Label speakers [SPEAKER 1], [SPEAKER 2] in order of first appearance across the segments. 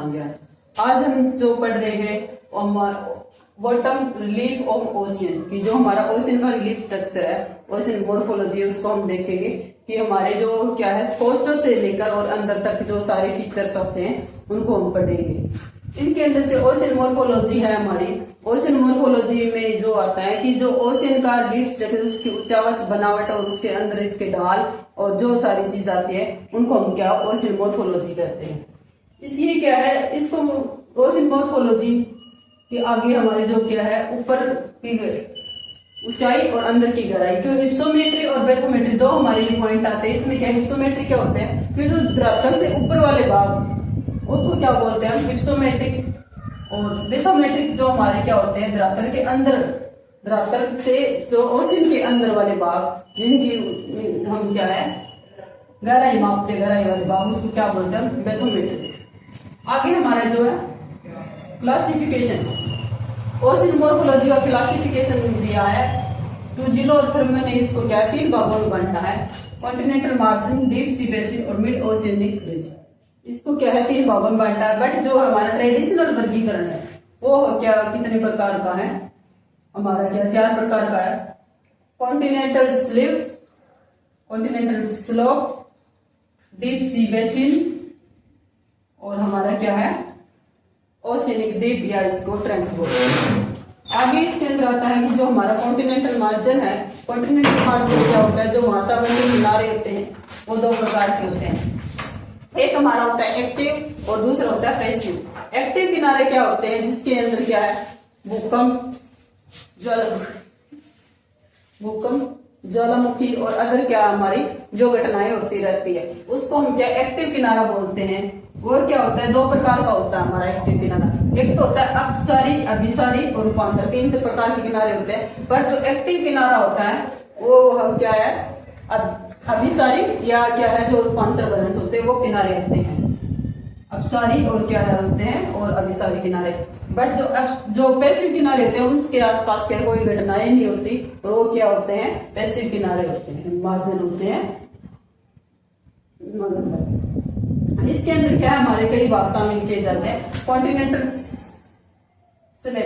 [SPEAKER 1] नुकसान ज्ञान। आज हम जो पढ़ रहे हैं बॉटम रिलीफ ऑफ ओशियन की, जो हमारा ओशियन का रिलीफ स्ट्रक्चर है, ओशियन मोर्फोलॉजी, उसको हम देखेंगे कि हमारे जो क्या है कोस्टल से लेकर और अंदर तक जो सारे फीचर्स होते हैं उनको हम पढ़ेंगे। इनके अंदर से ओशियन मोर्फोलॉजी है हमारी। ओशियन मोर्फोलॉजी में जो आता है कि जो ओशियन का रिलीफ स्ट्रक्चर, उसकी उच्चावच बनावट और उसके अंदर इसके ढाल और जो सारी चीज आती है उनको हम क्या ओशियन मोर्फोलॉजी कहते हैं। इसलिए क्या है, इसको ओशियन मोर्फोलॉजी के आगे हमारे जो क्या है ऊपर की ऊंचाई और अंदर की गहराई, क्यों हिप्सोमेट्री और बेथोमेट्री दो हमारे लिए पॉइंट आते हैं। इसमें क्या हिप्सोमेट्री क्या होते हैं कि जो धरातल से ऊपर वाले भाग उसको क्या बोलते हैं हिप्सोमेट्रिक, और बेथोमेट्रिक जो हमारे क्या होते हैं धरातल के अंदर, धरातल से जो ओशियन के अंदर वाले भाग जिनकी हम क्या है गहराई मापते, गहराई वाले भाग उसको क्या बोलते हैं बेथोमेट्रिक। आगे हमारा जो है क्लासिफिकेशन, ओशियन मोर्फोलॉजी का क्लासिफिकेशन दिया है। टूजिलो और थर्मन ने इसको क्या 3 भागों में बांटा है, continental margin, deep sea basin और मिड ओशियनिक रिज। इसको क्या है 3 भागों में बांटा है। बट जो हमारा ट्रेडिशनल वर्गीकरण है वो क्या कितने प्रकार का है, हमारा क्या 4 प्रकार का है। Continental slip, continental slope, deep sea basin और हमारा क्या है ओशियनिक डीप या इसको ट्रेंच बोलते हैं। आगे इसके अंदर आता है कि जो हमारा कॉन्टिनेंटल मार्जिन है, कॉन्टिनेंटल मार्जिन क्या होता है, जो महासागर के किनारे होते हैं वो 2 प्रकार के होते हैं। एक हमारा होता है एक्टिव और दूसरा होता है पैसिव। एक्टिव किनारे क्या होते हैं, जिसके अंदर क्या है भूकंप, ज्वालामुखी और अदर क्या हमारी जो घटनाएं होती रहती है उसको हम क्या एक्टिव किनारा बोलते हैं। वो क्या होता है 2 प्रकार का होता है हमारा एक्टिव किनारा। एक तो होता है अपसारी, अभिसारी और रूपांतर, 3 प्रकार के किनारे होते हैं। पर जो एक्टिव किनारा होता है वो हम क्या है अभिसारी या क्या है जो रूपांतर वर्णन होते हैं वो किनारे होते हैं, अपसारी और क्या होते हैं और अभिसारी किनारे। बट जो पैसिव किनारे होते हैं उसके आसपास क्या कोई घटनाएं नहीं होती और वो क्या होते हैं पैसिव किनारे होते हैं, मार्जिन होते हैं। इसके अंदर क्या है हमारे कई भाग शामिल किए जाते हैं। कॉन्टिनेंटल सेल,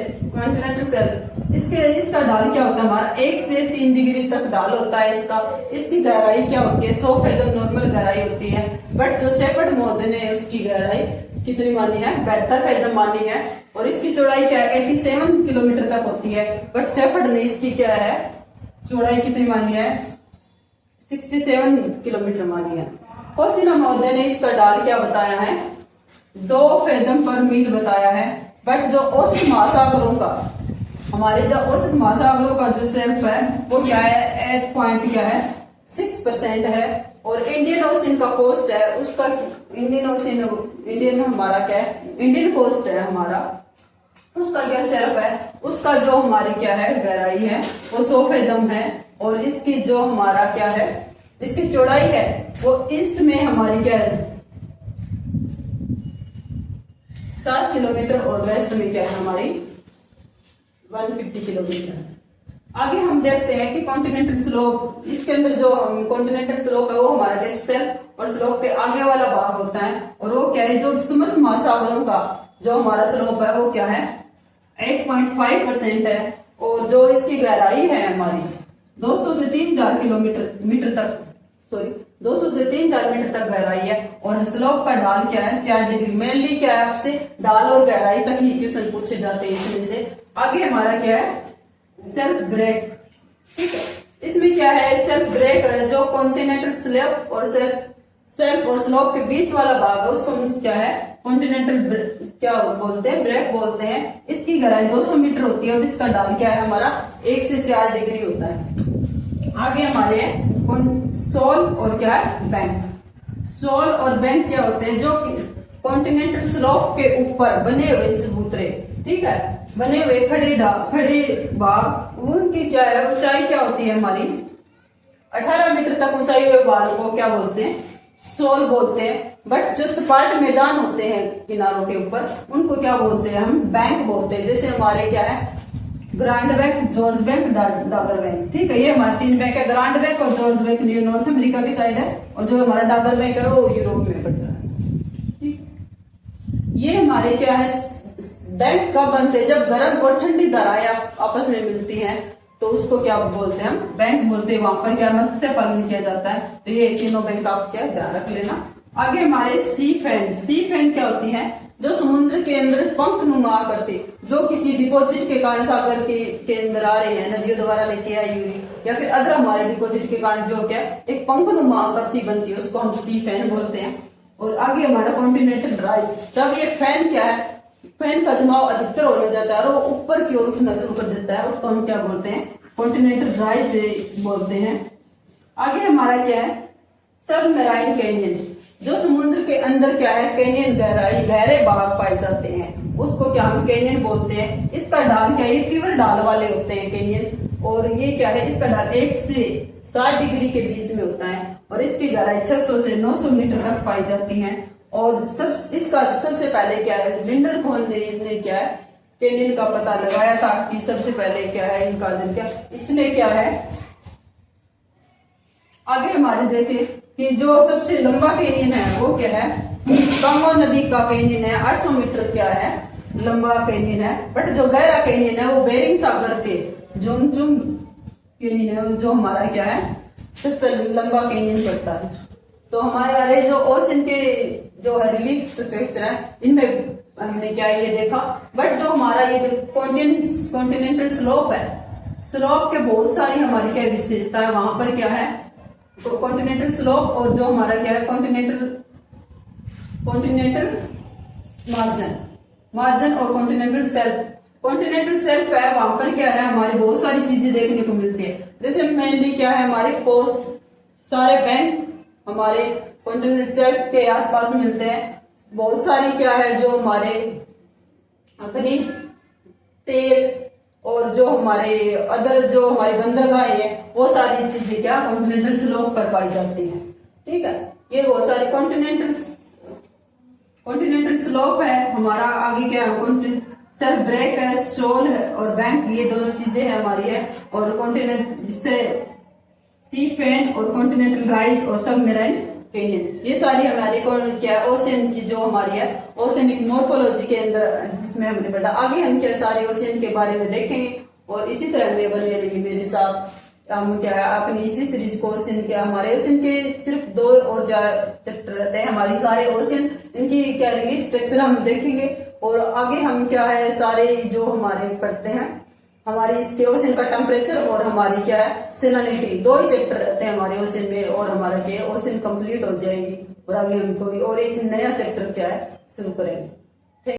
[SPEAKER 1] इसका ढाल क्या होता है हमारा 1 से 3 डिग्री तक ढाल होता है इसका। इसकी गहराई क्या होती है 100 फैथम नॉर्मल गहराई होती है। बट जो सेफर्ड मोहदे ने उसकी गहराई कितनी मानी है 72 फैथम मानी है। और इसकी चौड़ाई क्या है 87 किलोमीटर तक होती है। बट सेफर्ड ने इसकी क्या है चौड़ाई कितनी मानी है 67 किलोमीटर मानी है। कोसिना महोदय ने इसका ढाल क्या बताया है 2 फैथम पर मील बताया है। बट जो औसत महासागरों का, हमारे जो औसत महासागरों का जो सेल्फ है वो क्या है 8.6% है। और इंडियन ओशियन का कोस्ट है उसका, इंडियन हमारा क्या है इंडियन कोस्ट है हमारा, उसका क्या सेल्फ है, उसका जो हमारी क्या है गहराई है वो 100 फैथम है। और इसकी जो हमारा क्या है इसकी चौड़ाई है वो ईस्ट में हमारी क्या है 50 किलोमीटर और वेस्ट में क्या है हमारी 150 किलोमीटर। आगे हम देखते हैं कि कॉन्टिनेंटल स्लोप, इसके अंदर जो कॉन्टिनेंटल स्लोप है वो हमारा सेल्फ और स्लोप के आगे वाला भाग होता है। और वो क्या है जो समस्त महासागरों का जो हमारा स्लोप है वो क्या है 8.5% है। और जो इसकी गहराई है हमारी 200 से 3000 मीटर तक 200 से 3000 मीटर तक गहराई है। और स्लोप का ढाल क्या है 4 डिग्री। मेनली क्या है आपसे ढाल और गहराई तक ही क्वेश्चन पूछे जाते हैं इसमें से। आगे हमारा क्या है सेल्फ ब्रेक, ठीक है। इसमें क्या है सेल्फ ब्रेक जो कॉन्टिनेंटल स्लेब और सेल्फ और स्लोप के बीच वाला भाग है उसको हम क्या है कॉन्टिनेंटल क्या बोलते हैं ब्रेक बोलते हैं। इसकी गहराई 200 मीटर होती है और इसका ढाल क्या है हमारा 1 से 4 डिग्री होता है। आगे हमारे सोल और क्या है बैंक। सोल और बैंक क्या होते हैं जो कॉन्टिनेंटल स्लोप के ऊपर बने हुए चबूतरे, ठीक है, बने हुए खड़े भाग, उनकी क्या है ऊंचाई क्या होती है हमारी 18 मीटर तक ऊंचाई हुए भाग को क्या बोलते हैं सोल बोलते हैं। बट जो सपाट मैदान होते हैं किनारों के ऊपर उनको क्या बोलते हैं हम बैंक बोलते हैं। जैसे हमारे क्या है grand bank, George bank, Dagar bank, ठीक है। ये हमारे 3 बैंक है, ग्रांड बैंक और जॉर्ज बैंक ये नॉर्थ अमेरिका की साइड है और जो हमारा डागर बैंक है वो यूरोप में पड़ता है, ठीक। ये हमारे क्या है, बैंक कब बनते हैं, जब गर्म और ठंडी धाराएं आपस में मिलती हैं तो उसको क्या बोलते हैं, हम बैंक बोलते हैं। वहां पर क्या मत्स्य पालन किया जाता है। तो ये तीनों बैंक आप क्या ध्यान रख लेना। आगे हमारे सी फैन। सी फैन क्या होती है, जो समुद्र के अंदर पंख नुमा आकृति, जो किसी डिपॉजिट के कारण सागर के अंदर आ रहे हैं, नदियों द्वारा लेके आई हुई, या फिर अदर हमारे डिपॉजिट के कारण जो क्या एक पंख नुमा आकृति बनती है, उसको हम सी फैन बोलते हैं। और आगे हमारा कॉन्टिनेंटल राइज, जब ये फैन क्या है, फैन का जमाव अधिकतर होने जाता है और वो ऊपर की ओर उठना शुरू कर देता है, उसको हम क्या बोलते हैं, कॉन्टिनेंटल राइज बोलते हैं। आगे हमारा क्या है, सबमरीन कैनियन, जो समुद्र के अंदर क्या है कैनियन गहरे भाग पाए जाते हैं, उसको क्या हम कैनियन बोलते हैं। इसका ढाल क्या है, ये तीव्र ढाल वाले होते हैं कैनियन। और ये क्या है, इसका ढाल 1 से 60 डिग्री के बीच में होता है और इसकी गहराई 600 से 900 मीटर तक पाई जाती है। और इसका सबसे पहले क्या है, लिंडन खोन ने क्या है कैनियन का पता लगाया था कि सबसे पहले क्या है इनका दिन क्या, इसने क्या है। आगे हमारे देखे कि जो सबसे लंबा कैनियन है वो क्या है, कांगो नदी का कैनियन है, 800 मीटर क्या है लंबा कैनियन है। बट जो गहरा कैनियन है वो बेरिंग सागर के जोंगजुंग कैनियन है, जो हमारा क्या है सबसे लंबा कैनियन पड़ता है। तो हमारे जो ओशन के जो है रिलीफ स्ट्रक्चर है, इनमें हमने क्या ये देखा। बट जो हमारा ये कॉन्टिनेंटल स्लोप है, स्लोप के बहुत सारी हमारी क्या विशेषता है, वहां पर क्या है तो कॉन्टिनेंटल स्लोप और जो हमारा क्या है कॉन्टिनेंटल मार्जिन और कॉन्टिनेंटल सेल्फ। कॉन्टिनेंटल सेल्फ है, वहां पर क्या है हमारी बहुत सारी चीजें देखने को मिलती है। जैसे मेनली क्या है हमारे कोस्ट, सारे बैंक हमारे कॉन्टिनेंटल सेल्फ के आसपास मिलते हैं। बहुत सारी क्या है जो हमारे खनिज तेल और जो हमारे अदर जो हमारी बंदरगाहें हैं, वो सारी चीजें क्या कॉन्टिनेंटल स्लोप पर पाई जाती हैं। ठीक है, ये बहुत सारे कॉन्टिनेंटल स्लोप है। हमारा आगे क्या है सेल्फ ब्रेक है, शोल है और बैंक, ये दोनों चीजें है हमारी है। और कॉन्टिनेंट जिससे सी फैन और कॉन्टिनेंटल राइज और सबमरीन कैनियन, ये सारी हमारी क्या ओशियन की जो हमारी है ओशियनिक मॉर्फोलॉजी के अंदर जिसमें हमने पढ़ा। आगे हम क्या सारे ओशियन के बारे में देखेंगे और इसी तरह में बने रहिए मेरे साथ। हम क्या है अपनी इसी सीरीज को ओशियन के, हमारे ओशियन के सिर्फ 2 और 4 चैप्टर रहते हैं, हमारी सारे ओशियन इनकी क्या रिलीफ स्ट्रक्चर हम देखेंगे। और आगे हम क्या है सारे जो हमारे पढ़ते हैं हमारी इसके ओशन का टेम्परेचर और हमारी क्या है सेलिनिटी, 2 ही चैप्टर रहते हैं हमारे ओशन में और हमारा क्या ओशन कंप्लीट हो जाएगी और आगे हम कोई और एक नया चैप्टर क्या है शुरू करेंगे।